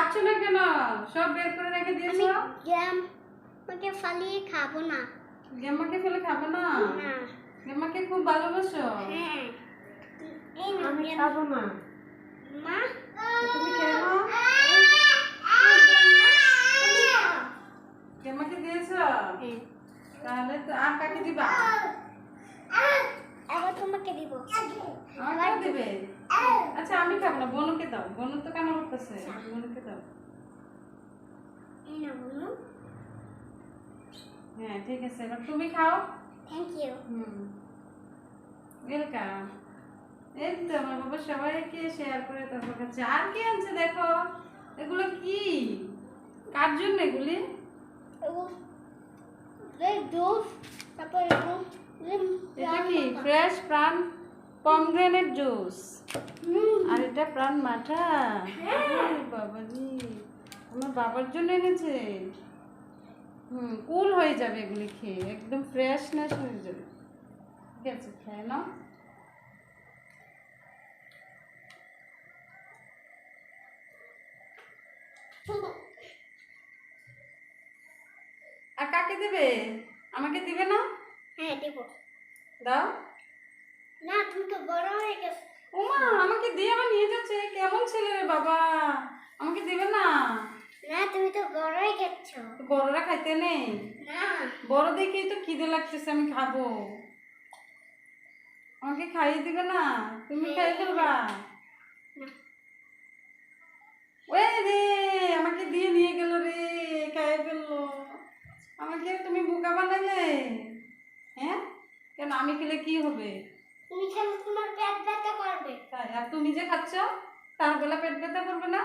খাচ্ছ না কেন? সব বের করে রেখে দিয়েছো। আমাকে ফালিয়ে খাবো না। গেম্মাকে ফেলে খাবে না? না। গেম্মাকে খুব ভালোবাসো? হ্যাঁ। এই না আমি খাবো না। মা তুমি কেন? গেম্মাকে দিয়েছো? তাহলে তো আর কাকে দিবা? আবার তোমাকে দিব। আমাকে দিবে? আচ্ছা আমি খাবো না, বনুকে দাও। বনু তো কান্না করতেছে, বনুকে দাও। এই না বনু। হ্যাঁ ঠিক আছে, এবার তুমি খাও। Thank you. ওয়েলকাম। এই তো আমার বাবা সবাইকে শেয়ার করে তারপর খাচ্ছে। আর কি আনছে দেখো, এগুলো কি? কার জন্য এগুলি? জুস, তারপর এটা কি? ফ্রেশ প্রাণ পমগ্রেনেট জুস। আর এটা প্রাণ মাঠা। বাবাজি, আমার বাবার জন্য এনেছে। কুল হয়ে যাবে এগুলি খেয়ে, একদম ফ্রেশনেস হয়ে যাবে। ঠিক আছে, খেয়ে নাও। আর কাকে দেবে? আমাকে দিবে না? হ্যাঁ দেব। দাও। না তুমি তো বড় হয়ে গেছো। ওমা, আমাকে দিয়ে আবার নিয়ে যাচ্ছে। কেমন ছেলে রে বাবা, আমাকে দিবে না? না তুমি তো বড় হয়ে গেছো। বড়রা খাইতে নেই? না বড় দেখেই তো খিদে লাগতেছে, আমি খাবো। আমাকে খাইয়ে দিবে না? তুমি খাইয়ে ফেলবা? ওই রে, আমাকে দিয়ে নিয়ে গেল রে, খাইয়ে ফেললো। আমাকে তুমি বোকা বানালে। হ্যাঁ, কেন আমি খেলে কি হবে? তুমি খেলে তোমার পেট ব্যথা করবে। তাই? আর তুমি যে খাচ্ছ তার বেলা পেট ব্যথা করবে না?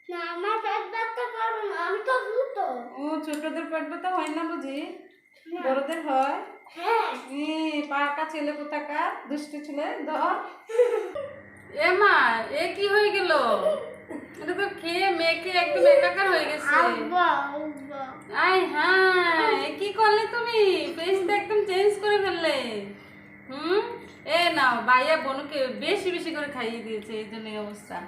না আমার পেট ব্যথা করবে না, আমি তো দ্রুত। ও, ছোটদের পেট ব্যথা হয় না বুঝি, বড়দের হয়? হ্যাঁ। পাকা ছেলে কোথাকার, দুষ্টু ছেলে। ধর। এ মা, এ কি হয়ে গেল? এটা তো খেয়ে মেখে একদম একাকার হয়ে গেছে। আব্বা আব্বা। আই হ্যাঁ, এ কি করলে তুমি? ফেসটা একদম চেঞ্জ করে ফেললে। এ নাও, ভাইয়া বনুকে বেশি বেশি করে খাইয়ে দিয়েছে, এই জন্য এই অবস্থা।